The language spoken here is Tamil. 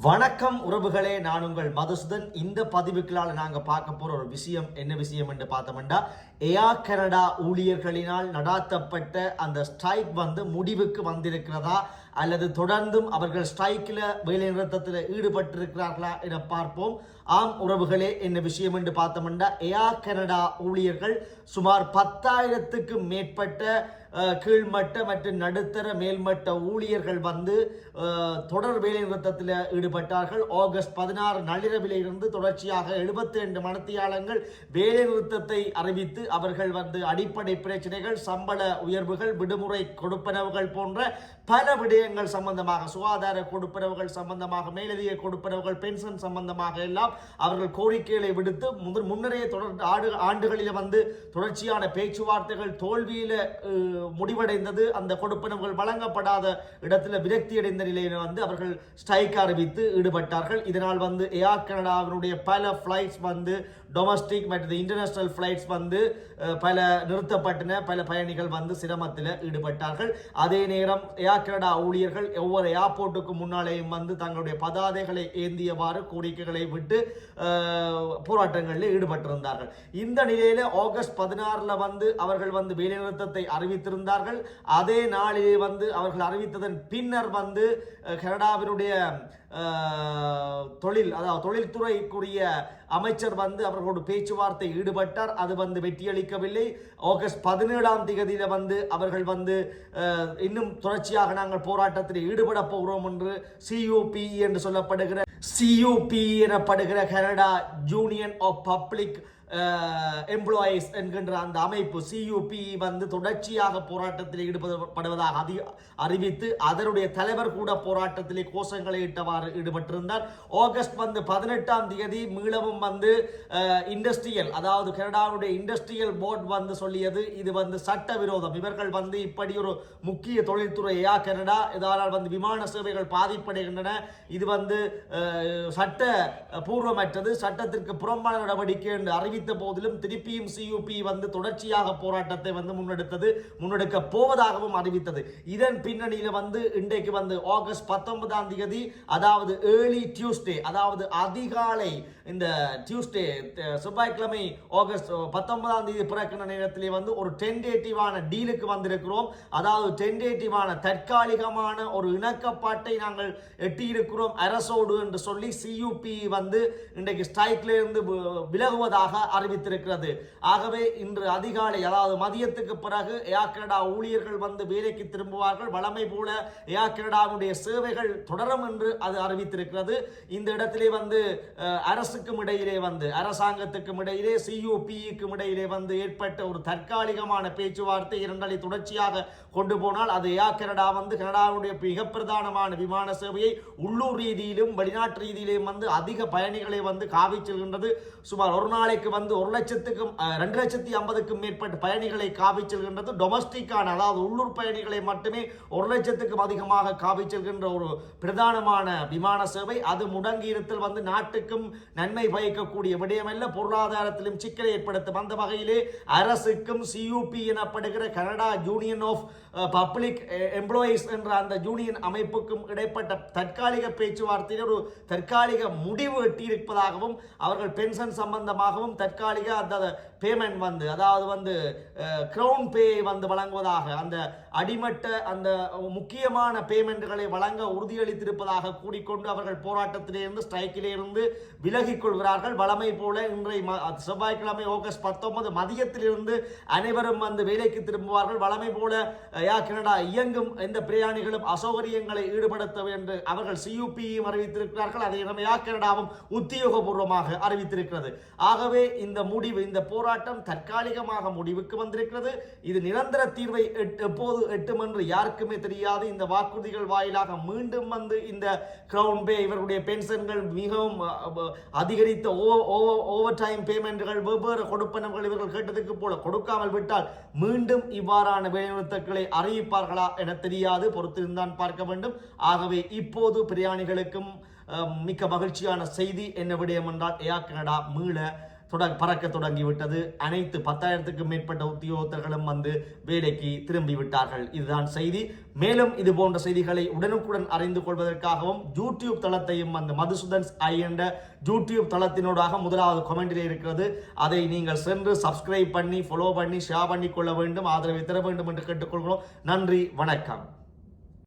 வணக்கம் உறவுகளே, நான் உங்கள் மதுசூதன். இந்த பதிவுகளால் நாங்கள் பார்க்க போற ஒரு விஷயம் என்ன விஷயம் என்று பார்த்தோம்னா, ஏர் கனடா ஊழியர்களினால் நடாத்தப்பட்ட அந்த ஸ்ட்ரைக் முடிவுக்கு வந்திருக்கிறதா அல்லது தொடர்ந்தும் அவர்கள் ஸ்ட்ரைக்கில் வேலைநிறுத்தத்தில் ஈடுபட்டிருக்கிறார்களா என பார்ப்போம். ஆம் உறவுகளே, என்ன விஷயம் என்று பார்த்தோம்னா, ஏர் கனடா ஊழியர்கள் சுமார் 10,000க்கு மேற்பட்ட கீழ்மட்ட மற்றும் நடுத்தர மேல்மட்ட ஊழியர்கள் தொடர் வேலை நிறுத்தத்தில் ஈடுபட்டார்கள். ஆகஸ்ட் 16 நள்ளிரவிலிருந்து தொடர்ச்சியாக 72 மணித்தியாலங்கள் வேலை நிறுத்தத்தை அறிவித்து அவர்கள் அடிப்படை பிரச்சனைகள், சம்பள உயர்வுகள், விடுமுறை கொடுப்பனவுகள் போன்ற பல விடயங்கள் சம்பந்தமாக, சுகாதார கொடுப்பனவுகள் சம்பந்தமாக, மேலதிக கொடுப்பனவுகள், பென்ஷன் சம்பந்தமாக எல்லாம் அவர்கள் கோரிக்கைகளை விடுத்து முன்னரே ஆண்டுகளில் தொடர்ச்சியான பேச்சுவார்த்தைகள் தோல்வியில முடிவடைந்தது. அந்த கொடுப்பனவுகள் வழங்கப்படாத இடத்துல விரக்தி அடைந்த நிலையில் அவர்கள் ஸ்ட்ரைக் அறிவித்து ஈடுபட்டார்கள். இதனால் ஏர் கனடாவினுடைய பல பிளைட்ஸ் டொமஸ்டிக் மற்றும் இன்டர்நேஷனல் பிளைட்ஸ் பல நிறுத்தப்பட்டன. பல பயணிகள் சிரமத்தில் ஈடுபட்டார்கள். அதே நேரம் ஏர் கனடா ஊழியர்கள் ஒவ்வொரு ஏர்போர்ட்டுக்கு முன்னாலேயும் தங்களுடைய பதாதைகளை ஏந்தியவாறு கோரிக்கைகளை விட்டு போராட்டங்களில் ஈடுபட்டிருந்தார்கள். இந்த நிலையில ஆகஸ்ட் 16 அவர்கள் வேலைநிறுத்தத்தை அறிவித்திருந்தார்கள். அதே நாளிலே அவர்கள் அறிவித்ததன் பின்னர் கனடாவினுடைய தொழில்துறைக்குரிய அமைச்சர் அவர்களோடு பேச்சுவார்த்தை ஈடுபட்டார். அது வெற்றியளிக்கவில்லை. ஆகஸ்ட் 17 அவர்கள் இன்னும் தொடர்ச்சியாக நாங்கள் போராட்டத்தில் ஈடுபட போகிறோம் என்று CUPE என்று சொல்லப்படுகிற CUPE எனப்படுகிற Canada Union of Public Employees என்கின்ற அந்த அமைப்பு CUPE தொடர்ச்சியாக போராட்டத்தில் ஈடுபடுவதாக அறிவித்து அதனுடைய தலைவர் கூட போராட்டத்திலே கோஷங்களை இட்டவாறு ஈடுபட்டிருந்தார். ஆகஸ்ட் 18 மீளவும் இண்டஸ்ட்ரியல், அதாவது கனடாவுடைய இண்டஸ்ட்ரியல் போர்டு சொல்லியது இது சட்டவிரோதம். இவர்கள் இப்படி ஒரு முக்கிய தொழில்துறையா கனடா, இதனால் விமான சேவைகள் பாதிப்படைகின்றன, இது சட்ட பூர்வமற்றது, சட்டத்திற்கு புறம்பான நடவடிக்கை என்று அறிவித்த போதிலும் திருப்பியும் CUPE தொடர்ச்சியாக போராட்டத்தை முன்னெடுக்க போவதாகவும் அறிவித்தது. இதன் பின்னணியில் இன்றைக்கு ஆகஸ்ட் 19 அதாவது ஏர்லி டியூஸ்டே, அதாவது அதிகாலை, இந்த டியூஸ்டே செவ்வாய்க்கிழமை ஆகஸ்ட் 19 பிறக்கிற நேரத்திலே ஒரு டென்டேட்டிவான டீலுக்கு வந்திருக்கிறோம். அதாவது டென்டேட்டிவான தற்காலிகமான ஒரு இணக்கப்பாட்டை நாங்கள் எட்டியிருக்கிறோம் அரசோடு என்று சொல்லி CUPE இன்றைக்கு ஸ்ட்ரைக்ல இருந்து விலகுவதாக அறிவித்திருக்கிறது. ஆகவே இன்று அதிகாலை, அதாவது மதியத்துக்கு பிறகு ஏர் கனடா ஊழியர்கள் வேலைக்கு திரும்புவார்கள். வழமை போல ஏர் கனடாவுடைய சேவைகள் தொடரும் என்று அது அறிவித்திருக்கிறது. இந்த இடத்திலே அரசுக்கும் இடையிலே அரசாங்கத்துக்கும் இடையிலே CUPEக்கும் இடையிலே ஏற்பட்ட ஒரு தற்காலிகமான பேச்சுவார்த்தை 2 நாளை தொடர்ச்சியாக கொண்டு போனால் அது ஏர் கனடா கனடாவுடைய மிக பிரதானமான விமான சேவையை உள்ளூர் ரீதியிலும் வெளிநாட்டு ரீதியிலும் அதிக பயணிகளை காவி செல்கின்றது. சுமார் ஒரு நாளைக்கு 2,50,000க்கும் மேற்பட்ட பயணிகளை காவி செல்கின்றது. டொமஸ்டிக்கான, அதாவது உள்ளூர் பயணிகளை மட்டுமே 1,00,000க்கும் அதிகமாக காவி செல்கின்ற ஒரு பிரதானமான விமான சேவை. அது முடங்கி இருத்தல் நாட்டுக்கும் நன்மை பயக்கக்கூடிய விடயமல்ல, பொருளாதாரத்திலும் சிக்கலை ஏற்படுத்தும். அந்த வகையிலே அரசுக்கும் CUPE எனப்படுகிற Canada Union of Public Employees என்ற அந்த யூனியன் அமைப்புக்கும் இடைப்பட்ட தற்காலிக பேச்சுவார்த்தையில் ஒரு தற்காலிக முடிவு எட்டியிருப்பதாகவும், அவர்கள் பென்ஷன் சம்பந்தமாகவும் தற்காலிக அந்த பேமெண்ட் அதாவது கிரவுன் பே வழங்குவதாக, அந்த அடிமட்ட அந்த முக்கியமான பேமெண்ட்களை வழங்க உறுதியளித்திருப்பதாக கூறிக்கொண்டு அவர்கள் போராட்டத்திலே இருந்து ஸ்ட்ரைக்கிலே இருந்து விலகிக் கொள்கிறார்கள். வழமை போல இன்றைய செவ்வாய்க்கிழமை ஆகஸ்ட் 19 மதியத்திலிருந்து அனைவரும் வேலைக்கு திரும்புவார்கள். வழமை போல ஏர் கனடா இயங்கும் எந்த பிரயாணிகளும் அசௌகரியங்களை ஈடுபடுத்த என்று அவர்கள் CUPE அறிவித்திருக்கிறார்கள். அதை ஏர் கனடாவும் உத்தியோகபூர்வமாக அறிவித்திருக்கிறது. ஆகவே இந்த முடிவு, இந்த போராட்டம் தற்காலிகமாக முடிவுக்கு வந்திருக்கிறது. இது நிரந்தர தீர்வை எப்போது எட்டும் என்று யாருக்குமே தெரியாது. இந்த வாக்குறுதிகள் வாயிலாக மீண்டும் இந்த கிரவுன் பே, இவருடைய பென்ஷன்கள் மிகவும் அதிகரித்த ஓவர் டைம் பேமெண்ட்கள், வெவ்வேறு கொடுப்பனவுகள் இவர்கள் கேட்டதுக்கு போல கொடுக்காமல் விட்டால் மீண்டும் இவ்வாறான வேலைநிறுத்தங்களை அறிவிப்பார்களா என தெரியாது, பொறுத்திருந்தான் பார்க்க வேண்டும். ஆகவே இப்போது பிரயாணிகளுக்கும் மிக்க மகிழ்ச்சியான செய்தி என்ன விடயம் என்றால் ஏர் கனடா மீள பறக்க தொடங்கிவிட்டது. அனைத்து 10,000க்கும் மேற்பட்ட உத்தியோகத்தர்களும் வந்து வேலைக்கு திரும்பிவிட்டார்கள். இதுதான் செய்தி. மேலும் இது போன்ற செய்திகளை உடனுக்குடன் அறிந்து கொள்வதற்காகவும் யூடியூப் தளத்தையும் அந்த மதுசூதன்ஸ் ஐ என்ற யூடியூப் தளத்தினூடாக முதலாவது கமெண்டில் இருக்கிறது. அதை நீங்கள் சென்று சப்ஸ்கிரைப் பண்ணி ஃபாலோ பண்ணி ஷேர் பண்ணி கொள்ள வேண்டும், ஆதரவை தர வேண்டும் என்று கேட்டுக்கொள்கிறோம். நன்றி, வணக்கம்.